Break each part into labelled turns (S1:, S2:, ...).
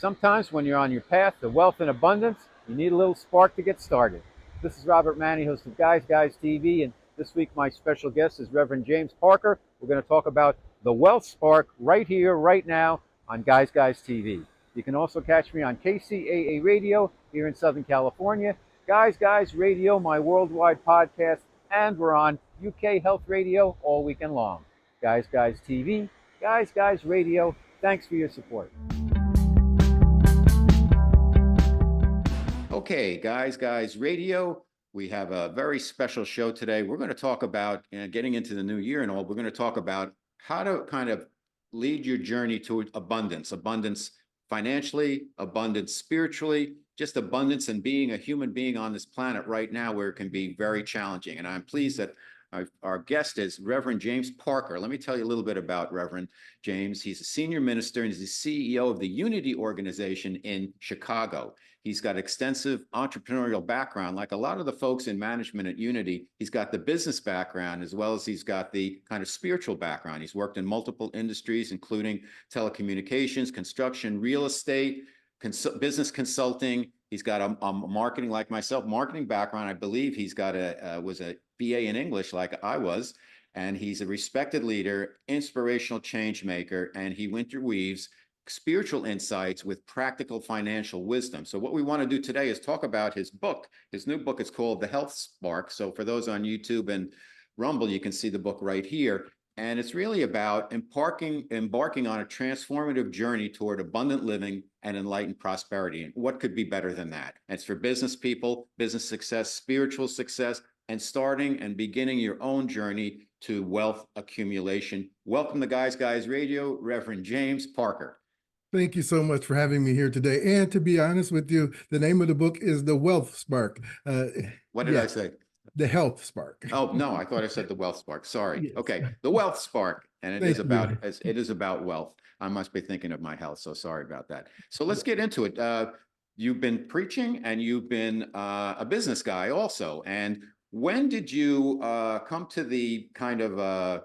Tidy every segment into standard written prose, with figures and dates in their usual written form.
S1: Sometimes when you're on your path to wealth and abundance, you need a little spark to get started. This is Robert Manni, host of Guys TV, and this week my special guest is Reverend James Parker. We're going to talk about the wealth spark right here, right now on Guys TV. You can also catch me on KCAA Radio here in Southern California, Guys Radio, my worldwide podcast, and we're on UK Health Radio all weekend long. Guys TV, Guys Radio. Thanks for your support. Okay, Guys Radio, we have a very special show today. We're going to talk about, getting into the new year and all, we're going to talk about how to kind of lead your journey to abundance financially, abundance spiritually, just abundance and being a human being on this planet right now where it can be very challenging. And I'm pleased that our guest is Reverend James Parker. Let me tell you a little bit about Reverend James. He's a senior minister and he's the CEO of the Unity organization in Chicago. He's got extensive entrepreneurial background. Like a lot of the folks in management at Unity, he's got the business background as well as he's got the kind of spiritual background. He's worked in multiple industries, including telecommunications, construction, real estate, business consulting. He's got a marketing, like myself, marketing background. I believe he's got was a BA in English like I was, and he's a respected leader, inspirational change maker, and he interweaves spiritual insights with practical financial wisdom. So what we want to do today is talk about his book. His new book is called The Health Spark. So for those on YouTube and Rumble, you can see the book right here. And it's really about embarking on a transformative journey toward abundant living and enlightened prosperity. And what could be better than that? And it's for business people, business success, spiritual success, and starting and beginning your own journey to wealth accumulation. Welcome to Guys Radio, Reverend James Parker.
S2: Thank you so much for having me here today. And to be honest with you, the name of the book is The Wealth Spark.
S1: What did I say?
S2: The Health Spark.
S1: Oh, no, I thought I said the Wealth Spark. Sorry. Yes. Okay, The Wealth Spark. And it is about wealth. I must be thinking of my health, so sorry about that. So let's get into it. You've been preaching and you've been a business guy also. And when did you come to the kind of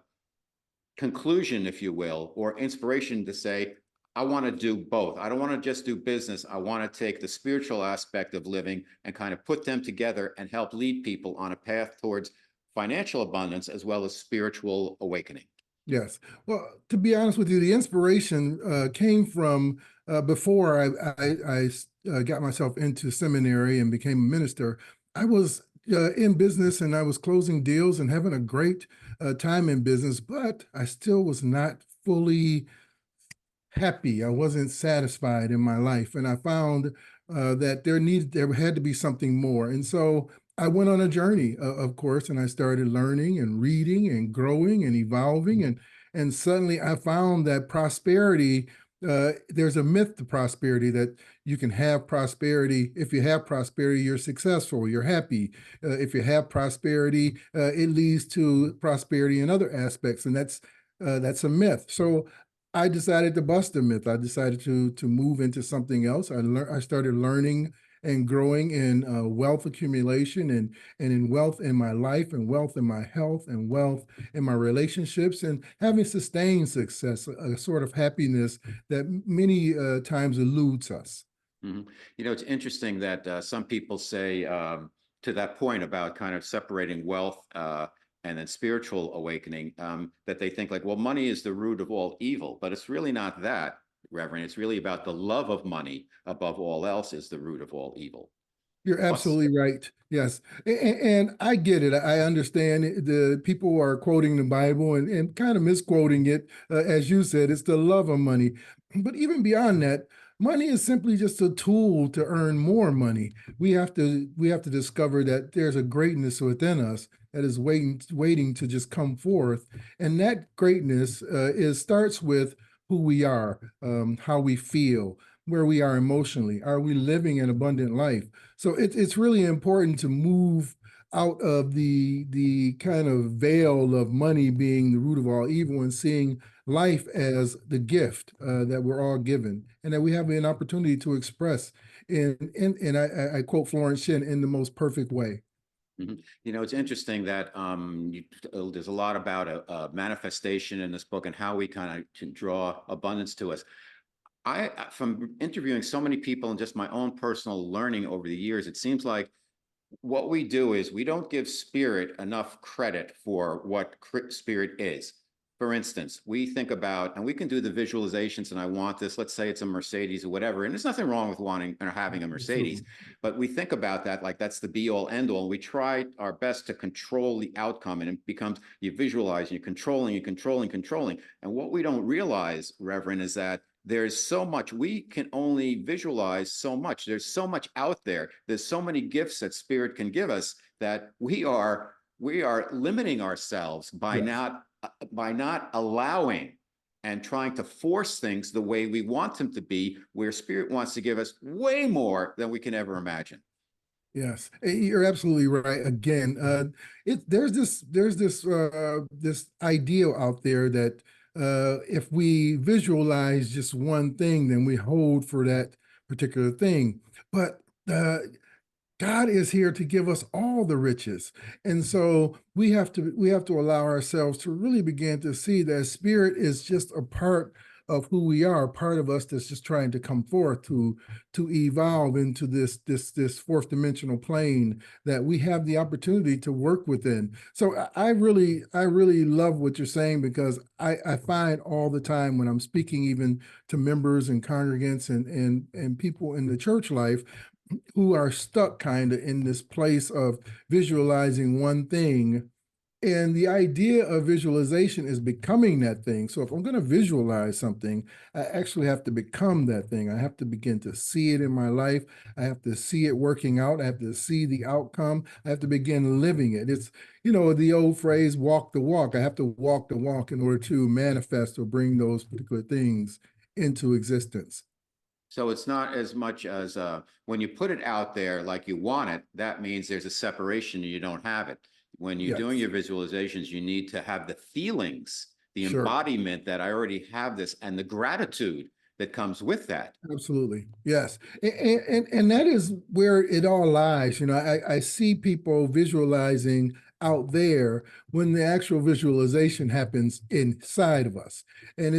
S1: conclusion, if you will, or inspiration to say, I want to do both. I don't want to just do business. I want to take the spiritual aspect of living and kind of put them together and help lead people on a path towards financial abundance as well as spiritual awakening.
S2: Yes. Well, to be honest with you, the inspiration came from before I got myself into seminary and became a minister. I was in business and I was closing deals and having a great time in business, but I still was not fully happy. I wasn't satisfied in my life. And I found that there had to be something more. And so I went on a journey, of course, and I started learning and reading and growing and evolving. And suddenly I found that prosperity, there's a myth to prosperity that you can have prosperity. If you have prosperity, you're successful, you're happy. If you have prosperity, it leads to prosperity in other aspects. And that's a myth. So I decided to bust the myth. I decided to move into something else. I started learning and growing in wealth accumulation and in wealth in my life and wealth in my health and wealth in my relationships and having sustained success, a sort of happiness that many times eludes us.
S1: Mm-hmm. You know, it's interesting that some people say to that point about kind of separating wealth and then spiritual awakening, that they think like, well, money is the root of all evil, but it's really not that, Reverend. It's really about the love of money above all else is the root of all evil.
S2: You're absolutely right. Yes. And I get it. I understand the people are quoting the Bible and kind of misquoting it. As you said, it's the love of money. But even beyond that, money is simply just a tool to earn more money. We have to discover that there's a greatness within us that is waiting to just come forth. And that greatness starts with who we are, how we feel, where we are emotionally. Are we living an abundant life? So it's really important to move out of the kind of veil of money being the root of all evil and seeing life as the gift that we're all given and that we have an opportunity to express and I quote Florence Shen, in the most perfect way.
S1: Mm-hmm. You know, it's interesting that there's a lot about a manifestation in this book and how we kind of draw abundance to us. from interviewing so many people and just my own personal learning over the years, it seems like what we do is we don't give spirit enough credit for what spirit is. For instance, we think about, and we can do the visualizations, and I want this, let's say it's a Mercedes or whatever, and there's nothing wrong with wanting or having a Mercedes,
S2: Absolutely.
S1: but we think about that like that's the be all end all. And we try our best to control the outcome, and it becomes you visualize, you're controlling. And what we don't realize, Reverend, is that there's so much we can only visualize so much. There's so much out there. There's so many gifts that spirit can give us that we are limiting ourselves
S2: Yes.
S1: by not allowing and trying to force things the way we want them to be, where spirit wants to give us way more than we can ever imagine.
S2: Yes, you're absolutely right. Again, there's this ideal out there that if we visualize just one thing, then we hold for that particular thing. But uh, God is here to give us all the riches. And so we have to allow ourselves to really begin to see that spirit is just a part of who we are, a part of us that's just trying to come forth to evolve into this fourth dimensional plane that we have the opportunity to work within. So I really love what you're saying, because I find all the time when I'm speaking even to members and congregants and people in the church life who are stuck kind of in this place of visualizing one thing. And the idea of visualization is becoming that thing. So if I'm going to visualize something, I actually have to become that thing. I have to begin to see it in my life. I have to see it working out. I have to see the outcome. I have to begin living it. It's, the old phrase, walk the walk. I have to walk the walk in order to manifest or bring those particular things into existence.
S1: So it's not as much as when you put it out there like you want it, that means there's a separation and you don't have it. When you're doing
S2: Yes,
S1: your visualizations, you need to have the feelings, the
S2: sure.
S1: embodiment that I already have this, and the gratitude that comes with that.
S2: Absolutely. Yes. And that is where it all lies. I see people visualizing out there when the actual visualization happens inside of us. And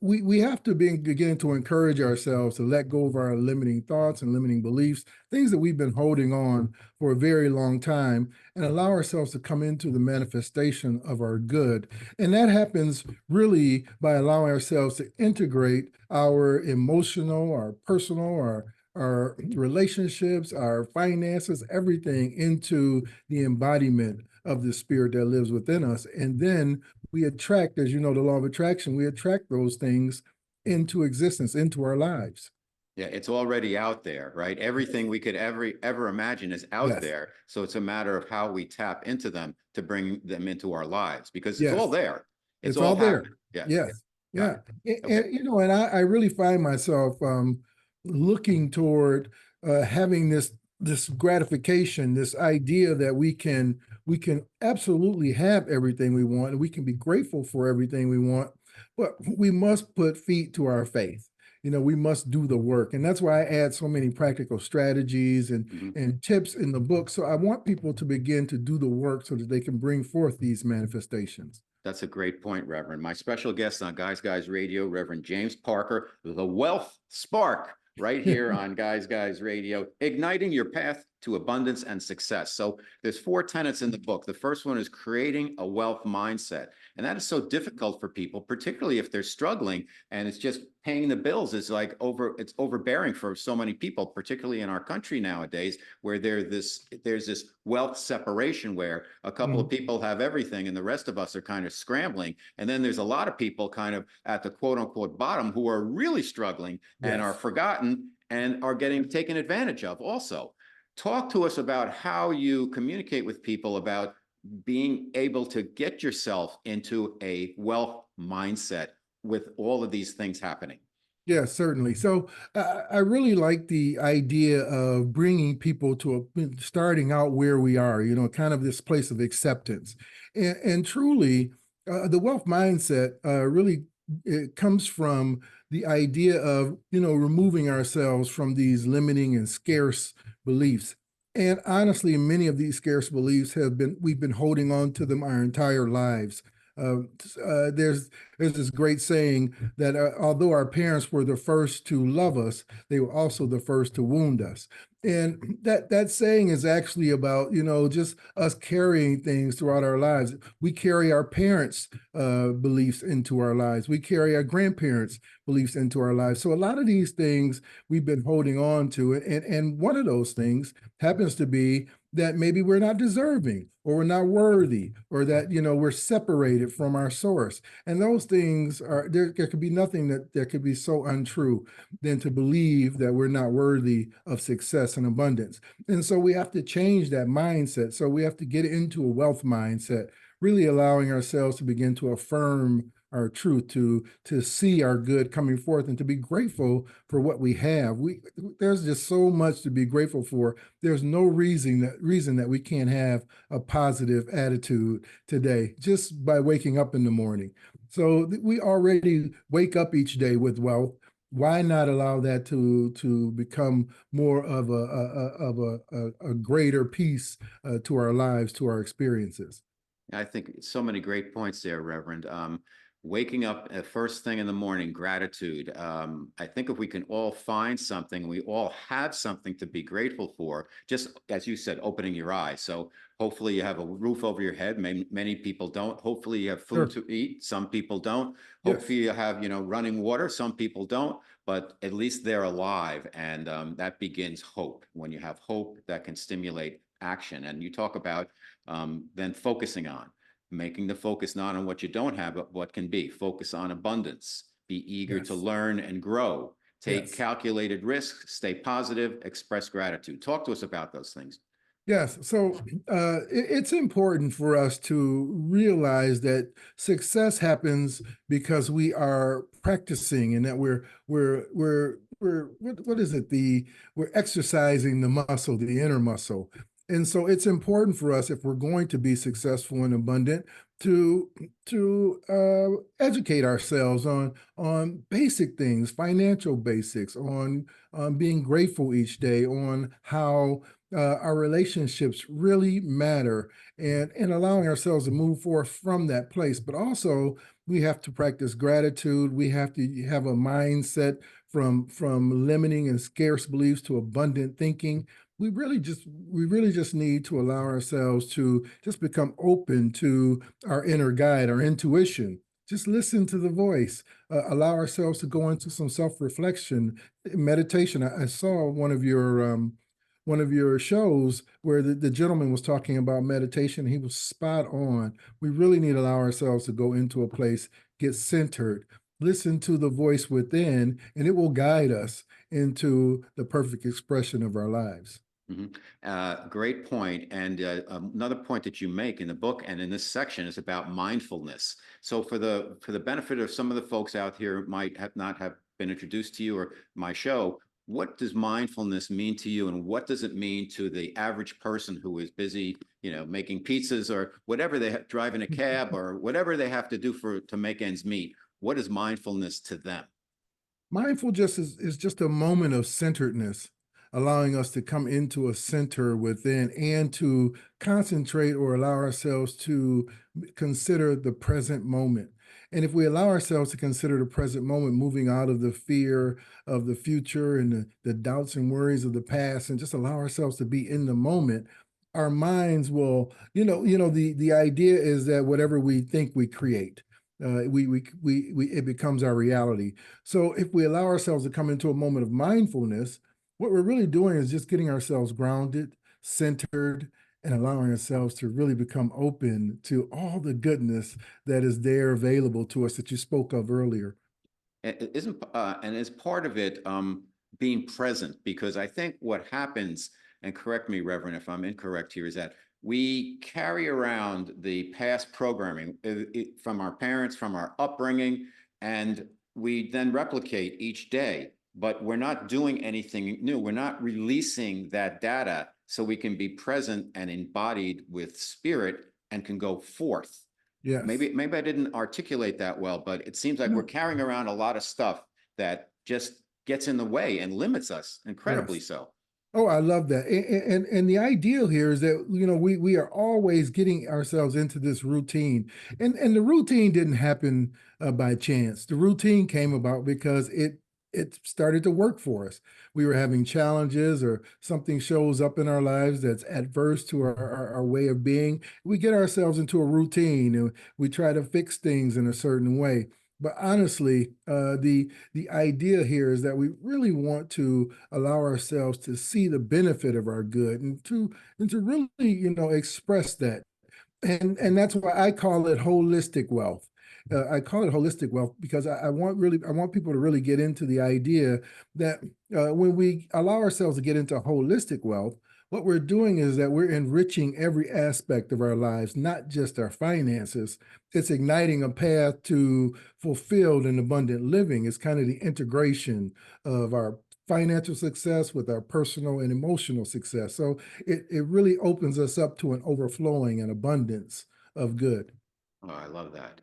S2: we have to begin to encourage ourselves to let go of our limiting thoughts and limiting beliefs, things that we've been holding on for a very long time, and allow ourselves to come into the manifestation of our good. And that happens really by allowing ourselves to integrate our emotional, our personal, our relationships, our finances, everything into the embodiment of the spirit that lives within us. And then we attract, as you know, the law of attraction, we attract those things into existence, into our lives.
S1: Yeah, it's already out there, right? Everything we could ever imagine is out
S2: Yes.
S1: there. So it's a matter of how we tap into them to bring them into our lives because it's all
S2: Yes.
S1: there. It's
S2: It's
S1: all
S2: all there.
S1: happening. Yeah,
S2: Yes.
S1: got
S2: Yeah.
S1: it. Okay.
S2: And I really find myself looking toward having this gratification, this idea that we can absolutely have everything we want, and we can be grateful for everything we want, but we must put feet to our faith. We must do the work. And that's why I add so many practical strategies and
S1: Mhm.
S2: and tips in the book. So I want people to begin to do the work so that they can bring forth these manifestations.
S1: That's a great point, Reverend. My special guest on Guys Radio, Reverend James Parker, the Wealth Spark, right here on Guys Radio, igniting your path to abundance and success. So there's four tenets in the book. The first one is creating a wealth mindset. And that is so difficult for people, particularly if they're struggling and it's just paying the bills is it's overbearing for so many people, particularly in our country nowadays, where there's this wealth separation where a couple of
S2: Mhm.
S1: people have everything and the rest of us are kind of scrambling. And then there's a lot of people kind of at the quote unquote bottom who are really struggling and are
S2: Yes.
S1: forgotten and are getting taken advantage of also. Talk to us about how you communicate with people about being able to get yourself into a wealth mindset with all of these things happening.
S2: Yeah, certainly. So I really like the idea of bringing people to starting out where we are, kind of this place of acceptance. And truly, the wealth mindset really it comes from the idea of, removing ourselves from these limiting and scarce beliefs. And honestly, many of these scarce beliefs we've been holding on to them our entire lives. There's this great saying that although our parents were the first to love us, they were also the first to wound us. And that saying is actually about, just us carrying things throughout our lives. We carry our parents' beliefs into our lives. We carry our grandparents' beliefs into our lives. So a lot of these things we've been holding on to, and one of those things happens to be that maybe we're not deserving, or we're not worthy, or that we're separated from our source. And those things are there could be nothing that could be so untrue than to believe that we're not worthy of success and abundance. And so we have to change that mindset. So we have to get into a wealth mindset, really allowing ourselves to begin to affirm our truth, to see our good coming forth, and to be grateful for what we have. There's just so much to be grateful for. There's no reason that we can't have a positive attitude today just by waking up in the morning. So we already wake up each day with wealth. Why not allow that to become more of a greater piece to our lives, to our experiences?
S1: I think so many great points there, Reverend. Waking up at first thing in the morning, gratitude. I think if we can all find something, we all have something to be grateful for, just as you said, opening your eyes. So hopefully you have a roof over your head. Many people don't. Hopefully you have food
S2: Sure.
S1: to eat. Some people don't.
S2: Yes.
S1: Hopefully you have, running water. Some people don't, but at least they're alive. And that begins hope. When you have hope, that can stimulate action. And you talk about then focusing on, making the focus not on what you don't have, but what can be. Focus on abundance. Be eager to
S2: Yes.
S1: learn and grow. Take
S2: Yes.
S1: calculated risks. Stay positive. Express gratitude. Talk to us about those things.
S2: Yes, so it's important for us to realize that success happens because we are practicing, and that we're what is it? We're exercising the muscle, the inner muscle. And so it's important for us, if we're going to be successful and abundant, to educate ourselves on basic things, financial basics, on being grateful each day, on how our relationships really matter, and allowing ourselves to move forth from that place. But also, we have to practice gratitude. We have to have a mindset from limiting and scarce beliefs to abundant thinking. We really just need to allow ourselves to just become open to our inner guide, our intuition. Just listen to the voice. Allow ourselves to go into some self-reflection, meditation. I saw one of your shows where the gentleman was talking about meditation. He was spot on. We really need to allow ourselves to go into a place, get centered, listen to the voice within, and it will guide us into the perfect expression of our lives.
S1: Mhm. Great point. And another point that you make in the book and in this section is about mindfulness. So for the benefit of some of the folks out here who might have not have been introduced to you or my show, what does mindfulness mean to you, and what does it mean to the average person who is busy, making pizzas or whatever driving a cab or whatever they have to do to make ends meet? What is mindfulness to them?
S2: Mindful just is just a moment of centeredness, allowing us to come into a center within, and to concentrate or allow ourselves to consider the present moment. And if we allow ourselves to consider the present moment, moving out of the fear of the future and the doubts and worries of the past, and just allow ourselves to be in the moment, our minds will, the idea is that whatever we think, we create. It becomes our reality. So if we allow ourselves to come into a moment of mindfulness, what we're really doing is just getting ourselves grounded, centered, and allowing ourselves to really become open to all the goodness that is there available to us, that you spoke of earlier.
S1: And is part of it being present? Because I think what happens, and correct me, Reverend, if I'm incorrect here, is that we carry around the past programming from our parents, from our upbringing, and we then replicate each day, but we're not doing anything new. We're not releasing that data so we can be present and embodied with spirit and can go forth.
S2: Yes.
S1: Maybe I didn't articulate that well, but it seems like we're
S2: No.
S1: carrying around a lot of stuff that just gets in the way and limits us, incredibly
S2: Yes.
S1: so.
S2: Oh, I love that. And the ideal here is that, we are always getting ourselves into this routine. And the routine didn't happen by chance. The routine came about because it started to work for us. We were having challenges, or something shows up in our lives that's adverse to our way of being. We get ourselves into a routine, and we try to fix things in a certain way. But honestly, the idea here is that we really want to allow ourselves to see the benefit of our good, and to really, express that. And that's why I call it holistic wealth. I call it holistic wealth because I want people to really get into the idea that when we allow ourselves to get into holistic wealth, what we're doing is that we're enriching every aspect of our lives, not just our finances. It's igniting a path to fulfilled and abundant living. It's kind of the integration of our financial success with our personal and emotional success. So it really opens us up to an overflowing and abundance of good.
S1: Oh, I love that.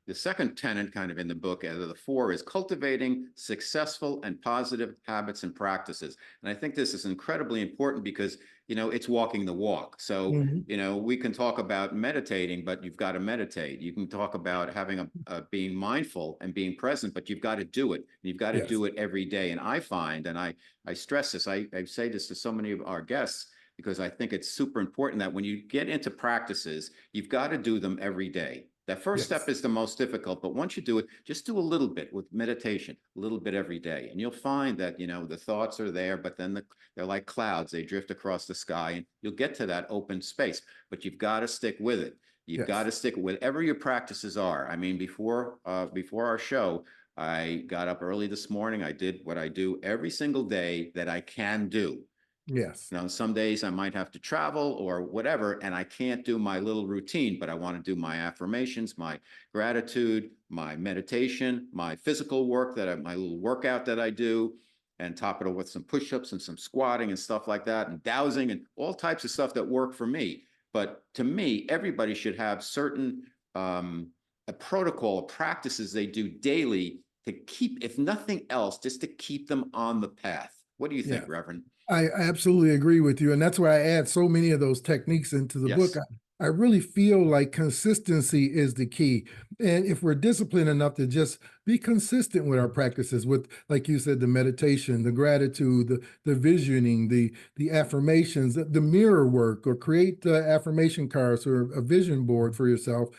S1: The second tenet kind of in the book out of the four is cultivating successful and positive habits and practices. And I think this is incredibly important because, it's walking the walk. So,
S2: Mhm.
S1: we can talk about meditating, but you've got to meditate. You can talk about having being mindful and being present, but you've got to do it. You've got to
S2: Yes.
S1: do it every day. And I find, and I stress this, I say this to so many of our guests, because I think it's super important that when you get into practices, you've got to do them every day. That first step
S2: Yes.
S1: is the most difficult, but once you do it, just do a little bit with meditation, a little bit every day. And you'll find that, the thoughts are there, but then they're like clouds. They drift across the sky and you'll get to that open space, but you've got to stick with it. You've got
S2: Yes.
S1: to stick with whatever your practices are. I mean, before our show, I got up early this morning. I did what I do every single day that I can do.
S2: Yes.
S1: Some days I might have to travel or whatever, and I can't do my little routine, but I want to do my affirmations, my gratitude, my meditation, my physical work my little workout that I do, and top it up with some push-ups and some squatting and stuff like that, and dowsing and all types of stuff that work for me. But to me, everybody should have certain a protocol, practices they do daily to keep, if nothing else, just to keep them on the path. What do you think,
S2: Yeah.
S1: Reverend?
S2: I absolutely agree with you. And that's why I add so many of those techniques into the book.
S1: Yes.
S2: I really feel like consistency is the key. And if we're disciplined enough to just be consistent with our practices, with, like you said, the meditation, the gratitude, the visioning, the affirmations, the mirror work, or create affirmation cards or a vision board for yourself,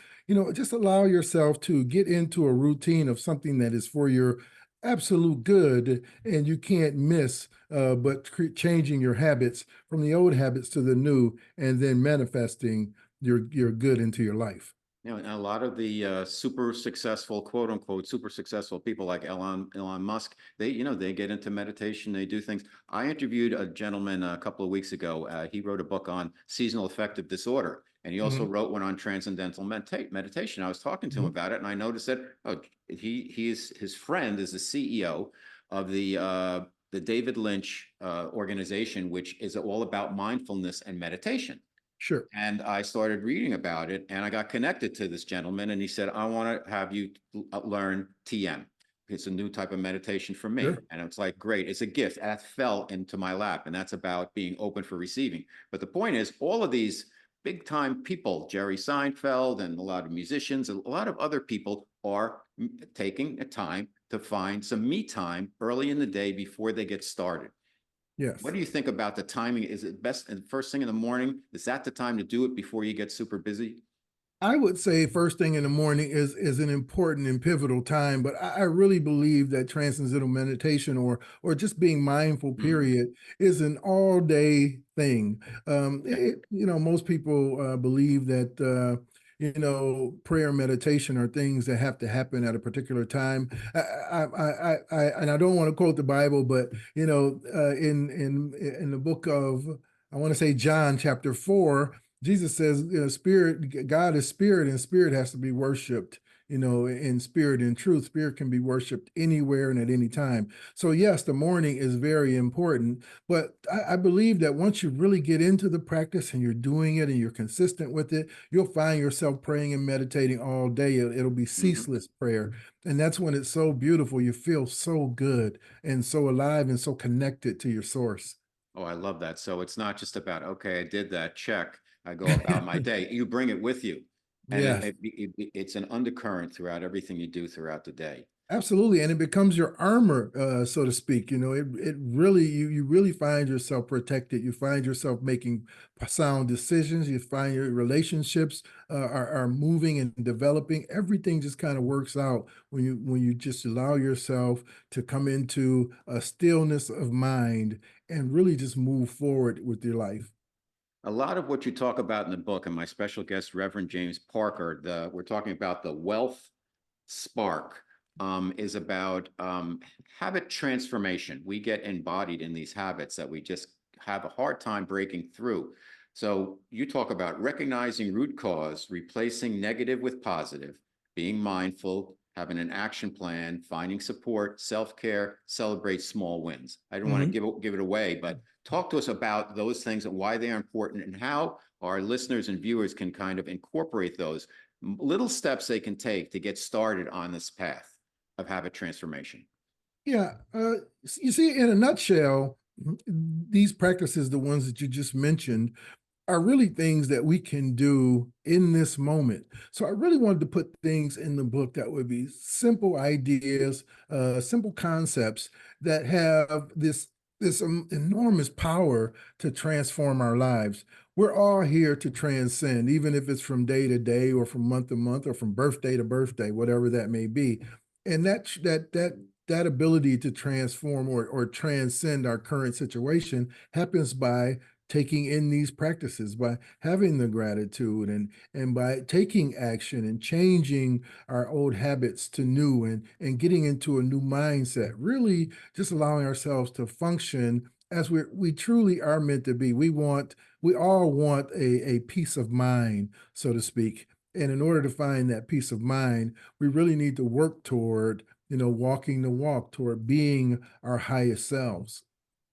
S2: just allow yourself to get into a routine of something that is for your absolute good, and you can't miss, but changing your habits from the old habits to the new, and then manifesting your good into your life.
S1: And a lot of the super successful, quote unquote, super successful people like Elon Musk, they get into meditation, they do things. I interviewed a gentleman a couple of weeks ago. He wrote a book on seasonal affective disorder, and he also
S2: Mhm.
S1: wrote one on transcendental meditation. I was talking to him
S2: Mhm.
S1: about it, and I noticed that his friend is the CEO of the David Lynch organization, which is all about mindfulness and meditation.
S2: Sure.
S1: And I started reading about it and I got connected to this gentleman and he said, I want to have you learn TM. It's a new type of meditation for me.
S2: Sure.
S1: And it's like, great, it's a gift. That fell into my lap. And that's about being open for receiving. But the point is, all of these big time people, Jerry Seinfeld and a lot of musicians, a lot of other people are taking a time to find some me time early in the day before they get started. What
S2: Yes.
S1: do you think about the timing? Is it best first thing in the morning? Is that the time to do it before you get super busy?
S2: I would say first thing in the morning is an important and pivotal time, but I really believe that transcendental meditation, or just being mindful,
S1: Mhm.
S2: period, is an all day thing.
S1: Okay.
S2: Most people believe that prayer and meditation are things that have to happen at a particular time. And I don't want to quote the Bible, but in the book of, I want to say, John chapter 4. Jesus says, spirit, God is spirit, and spirit has to be worshiped, in spirit and truth. Spirit can be worshiped anywhere and at any time. So, yes, the morning is very important. But I believe that once you really get into the practice and you're doing it and you're consistent with it, you'll find yourself praying and meditating all day. It'll be
S1: Mhm.
S2: ceaseless prayer. And that's when it's so beautiful. You feel so good and so alive and so connected to your source.
S1: Oh, I love that. So it's not just about, okay, I did that, check, I go about my day. You bring it with you. And
S2: Yes.
S1: it's an undercurrent throughout everything you do throughout the day.
S2: Absolutely, and it becomes your armor, so to speak. You know, it really you really find yourself protected. You find yourself making sound decisions. You find your relationships are moving and developing. Everything just kind of works out when you just allow yourself to come into a stillness of mind and really just move forward with your life.
S1: A lot of what you talk about in the book, and my special guest, Reverend James Parker, we're talking about the wealth spark, is about habit transformation. We get embodied in these habits that we just have a hard time breaking through. So you talk about recognizing root cause, replacing negative with positive, being mindful, having an action plan, finding support, self-care, celebrate small wins. I don't want to give it away, but talk to us about those things and why they are important and how our listeners and viewers can kind of incorporate those little steps they can take to get started on this path of habit transformation.
S2: Yeah, you see, in a nutshell, these practices, the ones that you just mentioned, are really things that we can do in this moment. So I really wanted to put things in the book that would be simple ideas, simple concepts that have this enormous power to transform our lives. We're all here to transcend, even if it's from day to day or from month to month or from birthday to birthday, whatever that may be. And that ability to transform or transcend our current situation happens by taking in these practices, by having the gratitude and by taking action and changing our old habits to new and getting into a new mindset, really just allowing ourselves to function as we truly are meant to be. We all want a peace of mind, so to speak. And in order to find that peace of mind, we really need to work toward, walking the walk, toward being our highest selves.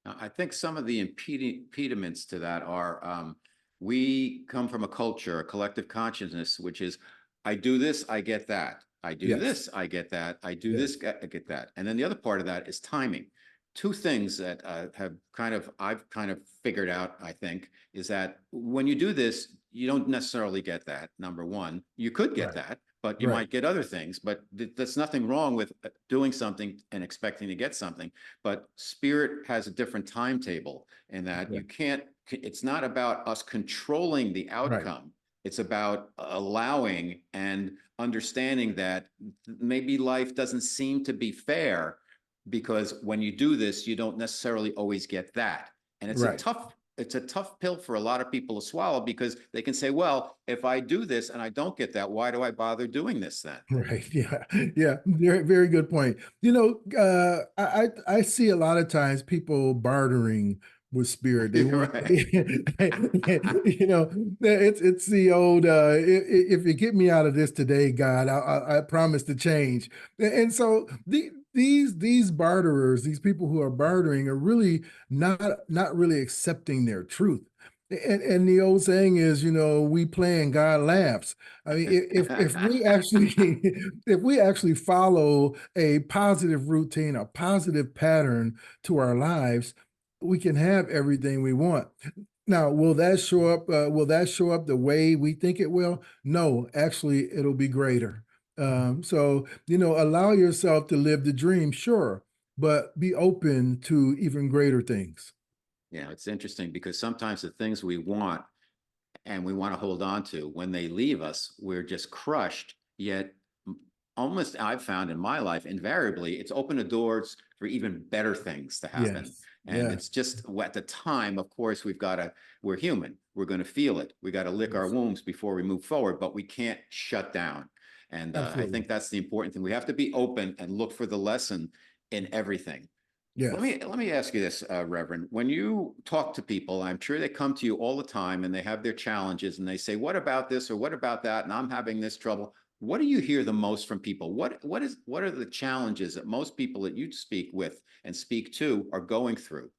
S1: I think some of the impediments to that are we come from a culture, a collective consciousness, which is I do this, I get that. I do
S2: Yes.
S1: this, I get that. I do this,
S2: Yes.
S1: I get that. And then the other part of that is timing. Two things that I've kind of figured out, I think, is that when you do this, you don't necessarily get that. Number one, you could get
S2: Right.
S1: that, but you
S2: Right.
S1: might get other things. But there's nothing wrong with doing something and expecting to get something. But spirit has a different timetable in that
S2: Yeah.
S1: you can't, it's not about us controlling the
S2: Right.
S1: outcome. It's about allowing and understanding that maybe life doesn't seem to be fair because when you do this, you don't necessarily always get that. And
S2: Right.
S1: it's a tough pill for a lot of people to swallow because they can say, well, if I do this and I don't get that, why do I bother doing this then?
S2: Right. Yeah. Yeah. Very, very good point. I see a lot of times people bartering with spirit. They want,
S1: Right.
S2: it's the old, if you get me out of this today, God, I promise to change. And so these barterers, these people who are bartering are really not really accepting their truth. And the old saying is, we play and God laughs. I mean, if we actually if we actually follow a positive routine, a positive pattern to our lives, we can have everything we want. Now, will that show up? Will that show up the way we think it will? No, actually, it'll be greater. So, allow yourself to live the dream, sure, but be open to even greater things.
S1: Yeah, it's interesting because sometimes the things we want and we want to hold on to, when they leave us, we're just crushed. Yet, almost I've found in my life, invariably, it's opened the doors for even better things to happen.
S2: Yes,
S1: And
S2: yes,
S1: it's just at the time, of course, we're human. We're going to feel it. We got to lick our
S2: yes,
S1: wounds before we move forward, but we can't shut down. And I
S2: absolutely.
S1: think that's the important thing. We have to be open and look for the lesson in everything.
S2: Yes.
S1: Let me ask you this, Reverend. When you talk to people, I'm sure they come to you all the time and they have their challenges and they say, "What about this or what about that?" And I'm having this trouble. What do you hear the most from people? What are the challenges that most people that you speak with and speak to are going through?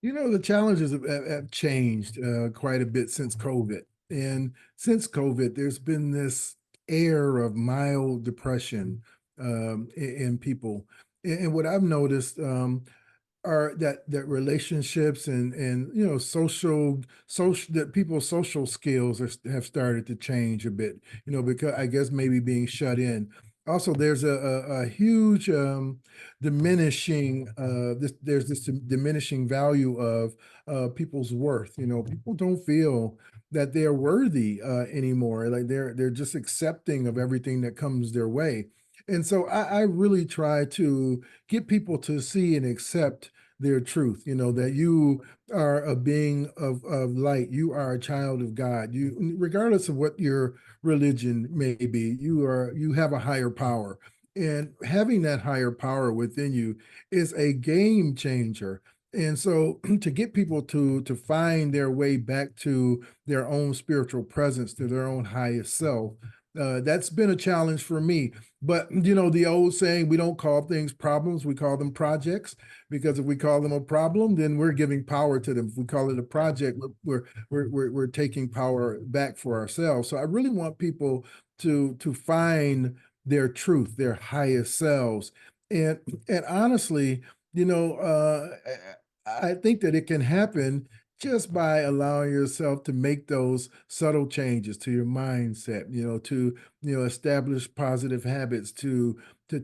S2: The challenges have changed quite a bit since COVID. And since COVID, there's been this air of mild depression in people. And what I've noticed, are that relationships and social that people's social skills have started to change a bit, because I guess maybe being shut in. Also, there's a huge diminishing there's this diminishing value of people's worth. People don't feel that they're worthy anymore. Like they're just accepting of everything that comes their way. And so I really try to get people to see and accept their truth, that you are a being of light. You are a child of God. You, regardless of what your religion may be, you have a higher power. And having that higher power within you is a game changer. And so to get people to find their way back to their own spiritual presence, to their own highest self, that's been a challenge for me. But the old saying, we don't call things problems, we call them projects. Because if we call them a problem, then we're giving power to them. If we call it a project, we're taking power back for ourselves. So I really want people to find their truth, their highest selves. And honestly, you know, uh, I think that it can happen just by allowing yourself to make those subtle changes to your mindset, to establish positive habits, to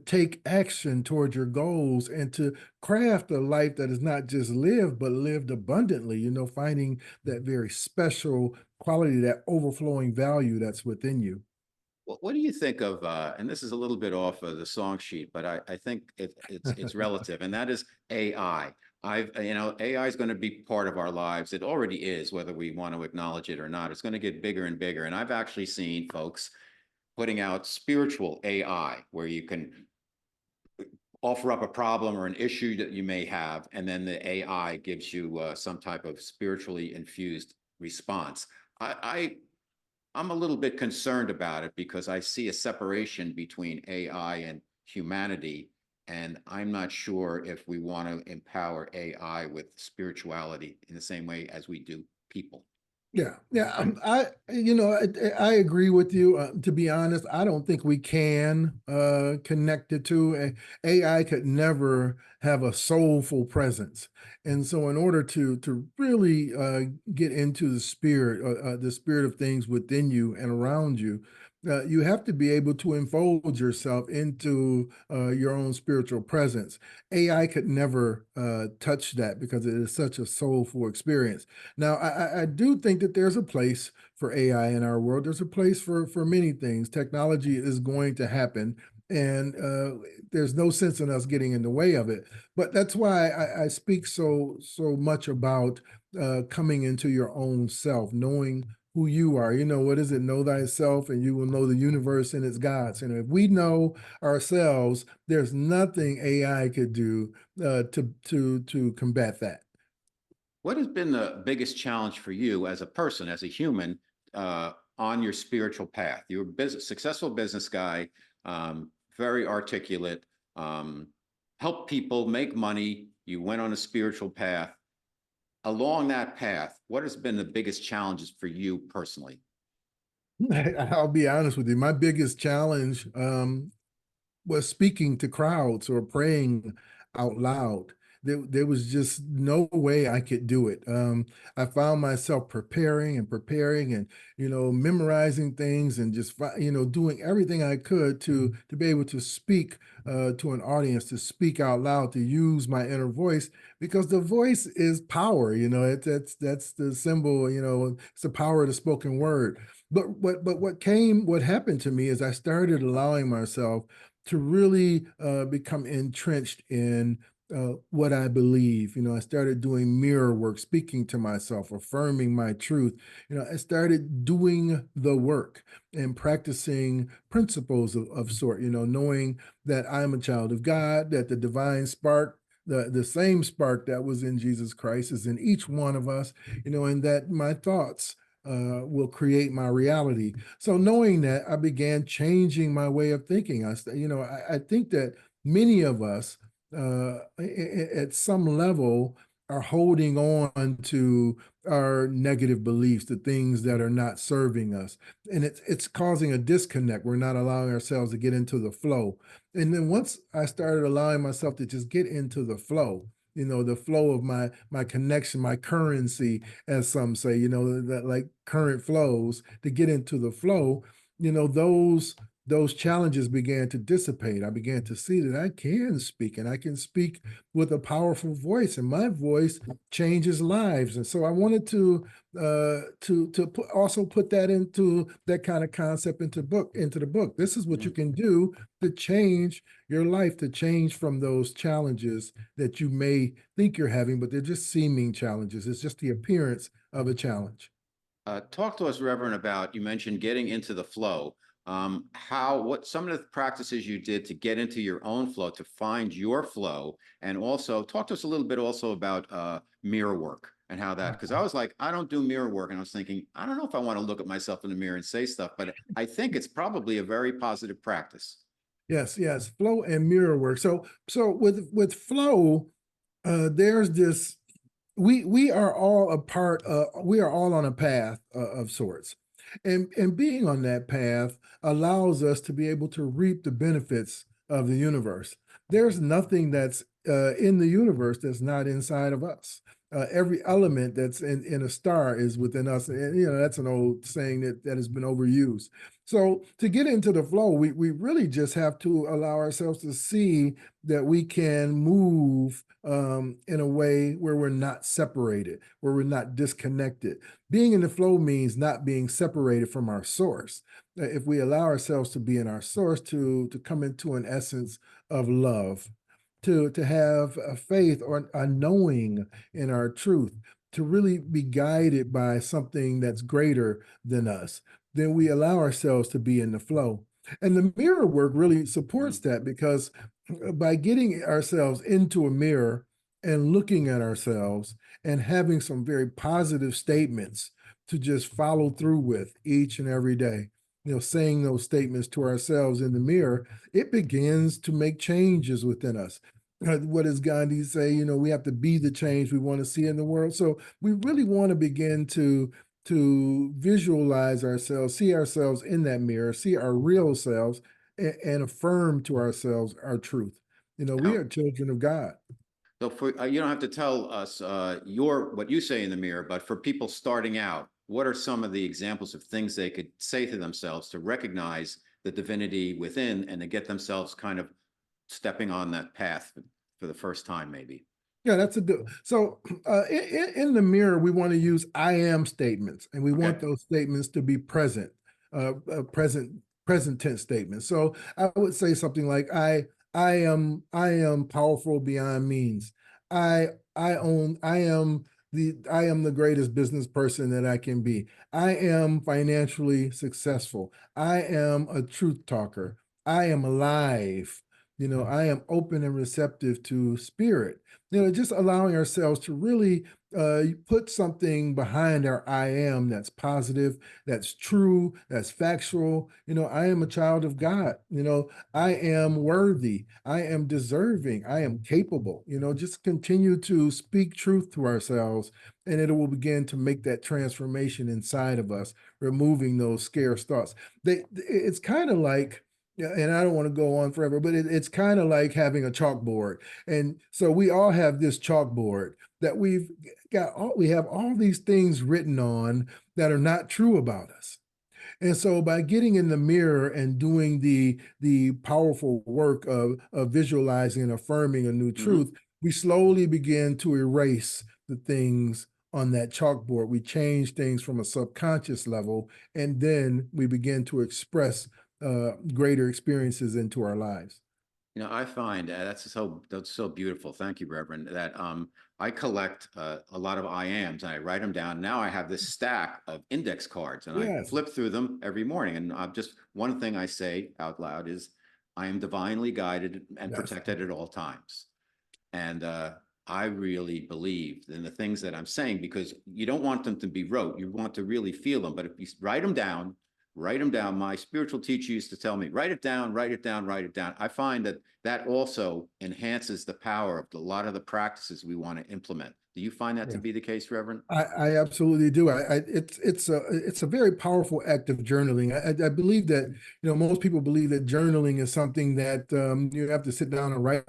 S2: take action toward your goals, and to craft a life that is not just lived but lived abundantly, finding that very special quality, that overflowing value that's within you.
S1: What do you think of, and this is a little bit off of the song sheet, but I think it's relative, and that is AI. AI is going to be part of our lives. It already is, whether we want to acknowledge it or not. It's going to get bigger and bigger. And I've actually seen folks putting out spiritual AI, where you can offer up a problem or an issue that you may have, and then the AI gives you some type of spiritually infused response. I I'm a little bit concerned about it because I see a separation between AI and humanity, and I'm not sure if we want to empower AI with spirituality in the same way as we do people.
S2: Yeah, yeah. I agree with you. To be honest, I don't think we can connect the two. AI could never have a soulful presence, and so in order to really get into the spirit of things within you and around you. You have to be able to enfold yourself into your own spiritual presence. AI could never touch that because it is such a soulful experience. Now, I do think that there's a place for AI in our world. There's a place for many things. Technology is going to happen, and there's no sense in us getting in the way of it. But that's why I speak so much about coming into your own self, knowing who you are. What is it? Know thyself, and you will know the universe and its gods. And if we know ourselves, there's nothing AI could do to combat that.
S1: What has been the biggest challenge for you as a person, as a human, on your spiritual path? You're a successful business guy, very articulate, um, help people make money. You went on a spiritual path. Along that path, what has been the biggest challenges for you personally?
S2: I'll be honest with you. My biggest challenge was speaking to crowds or praying out loud. There was just no way I could do it. I found myself preparing and memorizing things and just doing everything I could to be able to speak to an audience, to speak out loud, to use my inner voice, because the voice is power. That's the symbol. It's the power of the spoken word. But what happened to me is I started allowing myself to really become entrenched in what I believe. I started doing mirror work, speaking to myself, affirming my truth. I started doing the work and practicing principles of sort, knowing that I'm a child of God, that the divine spark, the same spark that was in Jesus Christ is in each one of us, and that my thoughts will create my reality. So knowing that, I began changing my way of thinking. I think that many of us, at some level, are holding on to our negative beliefs, the things that are not serving us, and it's causing a disconnect. We're not allowing ourselves to get into the flow. And then once I started allowing myself to just get into the flow, the flow of my connection, my currency, as some say, that like current flows to get into the flow, those challenges began to dissipate. I began to see that I can speak and I can speak with a powerful voice, and my voice changes lives. And so I wanted to also put that into that kind of concept into the book. This is what you can do to change your life, to change from those challenges that you may think you're having, but they're just seeming challenges. It's just the appearance of a challenge.
S1: Talk to us, Reverend, about, you mentioned getting into the flow. What some of the practices you did to get into your own flow, to find your flow, and also talk to us a little bit also about mirror work and how that, because I was like, I don't do mirror work, and I was thinking, I don't know if I want to look at myself in the mirror and say stuff, but I think it's probably a very positive practice.
S2: Yes, yes, flow and mirror work. So with flow, there's this we are all a part we are all on a path of sorts, and being on that path allows us to be able to reap the benefits of the universe. There's nothing that's in the universe that's not inside of us. Every element that's in a star is within us, and that's an old saying that has been overused. So to get into the flow, we really just have to allow ourselves to see that we can move in a way where we're not separated, where we're not disconnected. Being in the flow means not being separated from our source. If we allow ourselves to be in our source, to come into an essence of love, to have a faith or a knowing in our truth, to really be guided by something that's greater than us, then we allow ourselves to be in the flow. And the mirror work really supports that, because by getting ourselves into a mirror and looking at ourselves and having some very positive statements to just follow through with each and every day, saying those statements to ourselves in the mirror, it begins to make changes within us. What does Gandhi say? We have to be the change we want to see in the world. So we really want to begin to visualize ourselves, see ourselves in that mirror, see our real selves, and affirm to ourselves our truth. We
S1: Now,
S2: are children of God.
S1: so for you don't have to tell us your what you say in the mirror, but for people starting out, what are some of the examples of things they could say to themselves to recognize the divinity within and to get themselves kind of stepping on that path for the first time, maybe?
S2: Yeah, that's a good. So in the mirror, we want to use I am statements, and we want
S1: Okay.
S2: those statements to be present, present tense statements. So I would say something like I am powerful beyond means. I am the greatest business person that I can be. I am financially successful. I am a truth talker. I am alive. I am open and receptive to spirit. Just allowing ourselves to really put something behind our I am that's positive, that's true, that's factual. I am a child of God. I am worthy. I am deserving. I am capable. Just continue to speak truth to ourselves, and it will begin to make that transformation inside of us, removing those scarce thoughts. It's kind of like, yeah, and I don't want to go on forever, but it's kind of like having a chalkboard. And so we all have this chalkboard that we have all these things written on that are not true about us. And so by getting in the mirror and doing the powerful work of visualizing and affirming a new
S1: Mm-hmm.
S2: truth, we slowly begin to erase the things on that chalkboard. We change things from a subconscious level, and then we begin to express greater experiences into our lives.
S1: I find that's so beautiful. Thank you, Reverend. That I collect a lot of I ams and I write them down. Now I have this stack of index cards and I
S2: Yes,
S1: flip through them every morning. And just one thing I say out loud is, I am divinely guided and
S2: yes,
S1: protected at all times. And I really believe in the things that I'm saying, because you don't want them to be rote. You want to really feel them. But if you write them down, write them down. My spiritual teacher used to tell me, write it down, write it down, write it down. I find that that also enhances the power of a lot of the practices we want to implement. Do you find that to
S2: yeah.
S1: be the case, Reverend?
S2: I absolutely do. It's a very powerful act of journaling. I believe that most people believe that journaling is something that you have to sit down and write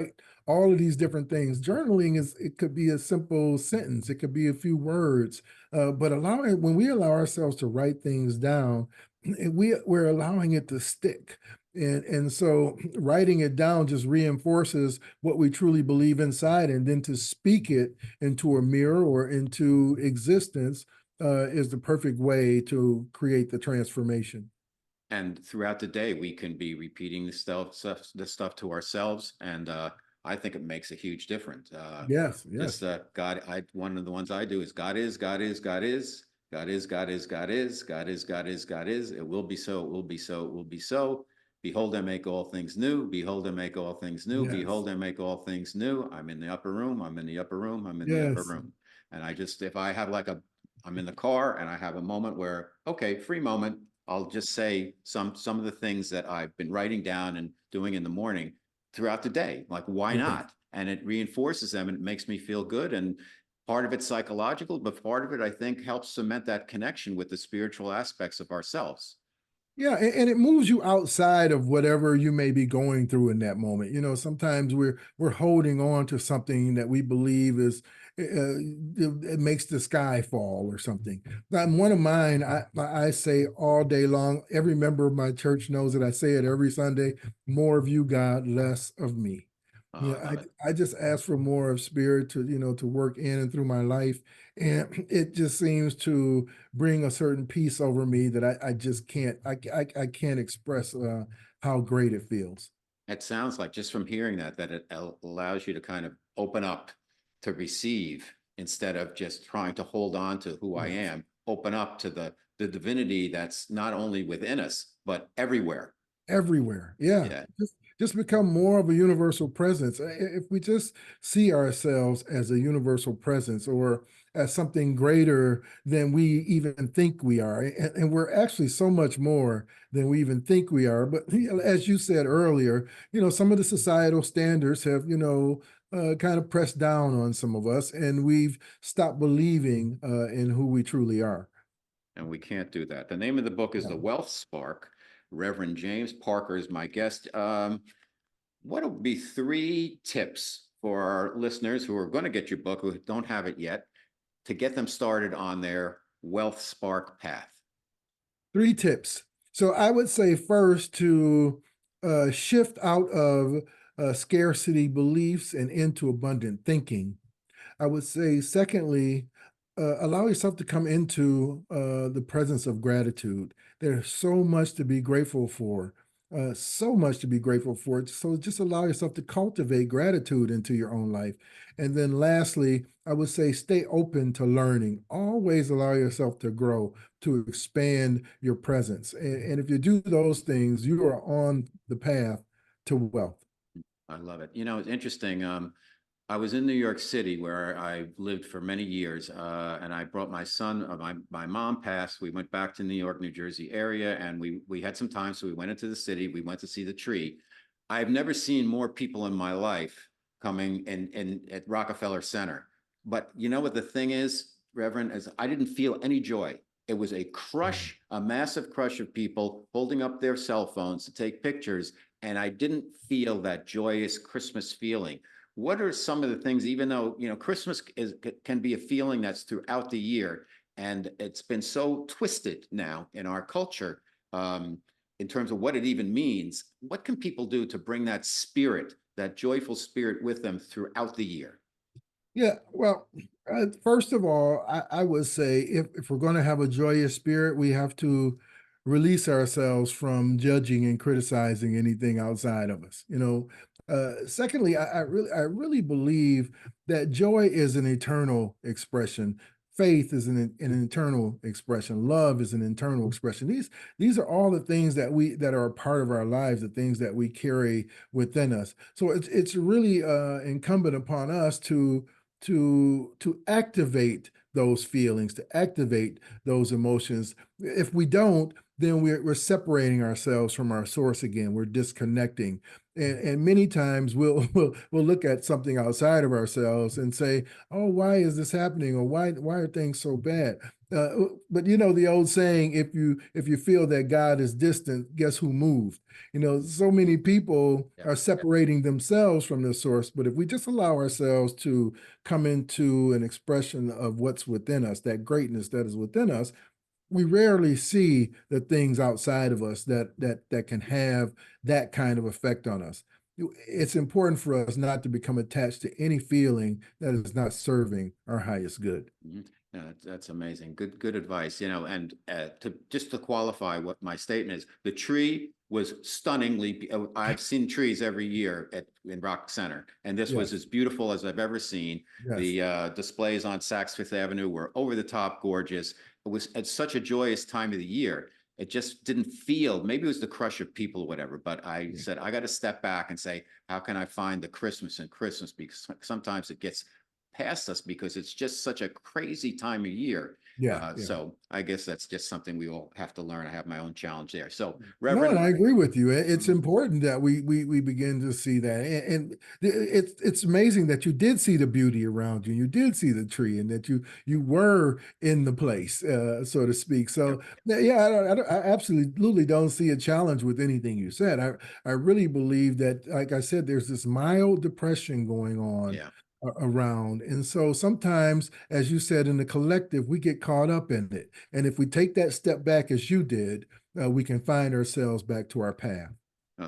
S2: all of these different things. Journaling it could be a simple sentence, it could be a few words, but when we allow ourselves to write things down, we're allowing it to stick. And so writing it down just reinforces what we truly believe inside, and then to speak it into a mirror or into existence is the perfect way to create the transformation.
S1: And throughout the day, we can be repeating this stuff to ourselves, and I think it makes a huge difference.
S2: Yes, yes,
S1: Just God, one of the ones I do is God is, God is, God is, God is, God is, God is, God is, God is, God is. It will be so, it will be so, it will be so. Behold, I make all things new. Behold, I make all things new.
S2: yes,
S1: Behold, I make all things new. I'm in the upper room. I'm in the upper room. I'm in the upper
S2: yes.
S1: room. And if I have I'm in the car and I have a moment where, okay, free moment, I'll just say some of the things that I've been writing down and doing in the morning throughout the day. Like, why
S2: Yes.
S1: not? And it reinforces them and it makes me feel good. And part of it's psychological, but part of it, I think, helps cement that connection with the spiritual aspects of ourselves.
S2: Yeah, and it moves you outside of whatever you may be going through in that moment. You know, sometimes we're holding on to something that we believe is it makes the sky fall or something. Now, one of mine, I say all day long. Every member of my church knows that I say it every Sunday. More of you, God, less of me.
S1: Oh,
S2: Yeah,
S1: I love it.
S2: I just ask for more of spirit to, to work in and through my life. And it just seems to bring a certain peace over me that I just can't, I can't express how great it feels.
S1: It sounds like, just from hearing that it allows you to kind of open up to receive instead of just trying to hold on to who I
S2: Yes.
S1: am, open up to the divinity that's not only within us, but everywhere.
S2: Everywhere. Yeah.
S1: Yeah.
S2: Just become more of a universal presence. If we just see ourselves as a universal presence or as something greater than we even think we are, and we're actually so much more than we even think we are. But as you said earlier, some of the societal standards have, kind of pressed down on some of us, and we've stopped believing in who we truly are.
S1: And we can't do that. The name of the book is
S2: Yeah.
S1: The Wealth Spark. Reverend James Parker is my guest. What would be 3 tips for our listeners who are going to get your book, who don't have it yet, to get them started on their Wealth Spark path?
S2: 3 tips. So I would say first to shift out of scarcity beliefs and into abundant thinking. I would say, secondly, allow yourself to come into the presence of gratitude. There's so much to be grateful for, so much to be grateful for. So just allow yourself to cultivate gratitude into your own life. And then lastly, I would say stay open to learning. Always allow yourself to grow, to expand your presence. And if you do those things, you are on the path to wealth.
S1: I love it. It's interesting. I was in New York City where I lived for many years, and I brought my son. My mom passed. We went back to New York, New Jersey area, and we had some time, so we went into the city. We went to see the tree. I've never seen more people in my life coming in at Rockefeller Center. But you know what the thing is, Reverend, is I didn't feel any joy. It was a crush, a massive crush of people holding up their cell phones to take pictures, and I didn't feel that joyous Christmas feeling. What are some of the things, even though, Christmas can be a feeling that's throughout the year, and it's been so twisted now in our culture, in terms of what it even means, what can people do to bring that spirit, that joyful spirit with them throughout the year?
S2: Yeah, well, first of all, I would say if we're going to have a joyous spirit, we have to release ourselves from judging and criticizing anything outside of us. Secondly, I really believe that joy is an eternal expression. Faith is an internal expression. Love is an internal expression. These are all the things that are a part of our lives, the things that we carry within us. So it's really incumbent upon us to activate those feelings, to activate those emotions. If we don't, then we're separating ourselves from our source again. We're disconnecting. And many times we'll look at something outside of ourselves and say, "Oh, why is this happening?" Or why are things so bad? But you know the old saying, if you feel that God is distant, guess who moved? You know, so many people
S1: Yeah.
S2: are separating themselves from the source. But if we just allow ourselves to come into an expression of what's within us, that greatness that is within us, we rarely see the things outside of us that can have that kind of effect on us. It's important for us not to become attached to any feeling that is not serving our highest good.
S1: Mhm. Yeah, that's amazing. Good advice. You know, and to qualify what my statement is, the tree was stunningly. I've seen trees every year in Rock Center, and this was
S2: Yes,
S1: as beautiful as I've ever seen.
S2: yes,
S1: The displays on Saks Fifth Avenue were over the top gorgeous. It was at such a joyous time of the year. It just didn't feel. Maybe it was the crush of people or whatever. But I
S2: yeah,
S1: said I got to step back and say, how can I find the Christmas in Christmas? Because sometimes it gets past us because it's just such a crazy time of year.
S2: yeah, yeah.
S1: So I guess that's just something we all have to learn. I have my own challenge there. So,
S2: No, and
S1: Reverend,
S2: I agree with you. It's
S1: mhm,
S2: important that we begin to see that, and it's amazing that you did see the beauty around you. You did see the tree, and that you were in the place, so to speak.
S1: yep,
S2: So yeah, I absolutely don't see a challenge with anything you said. I really believe that, like I said, there's this mild depression going on
S1: yeah.
S2: around, and so sometimes, as you said, in the collective, we get caught up in it. And if we take that step back, as you did, we can find ourselves back to our path.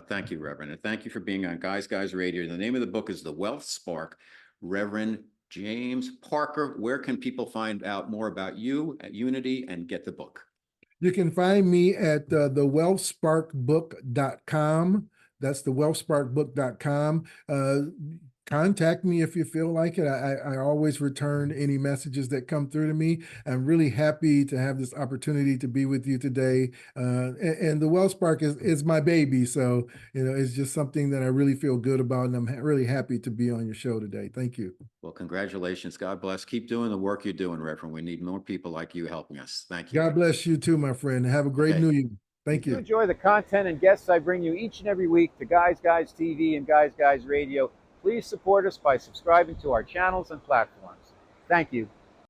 S1: Thank you, Reverend. And thank you for being on Guys Radio. The name of the book is The Wealth Spark. Reverend James Parker, where can people find out more about you at Unity and get the book?
S2: You can find me at thewealthsparkbook.com. That's thewealthsparkbook.com. Contact me if you feel like it. I always return any messages that come through to me. I'm really happy to have this opportunity to be with you today. And the WellSpark is my baby. So, you know, it's just something that I really feel good about. And I'm really happy to be on your show today. Thank you.
S1: Well, congratulations. God bless. Keep doing the work you're doing, Reverend. We need more people like you helping us. Thank you.
S2: God bless you too, my friend. Have a great
S1: Okay.
S2: new year.
S3: If
S2: Thank
S3: you
S2: you.
S3: enjoy the content and guests I bring you each and every week to Guys TV and Guys Radio, please support us by subscribing to our channels and platforms. Thank you.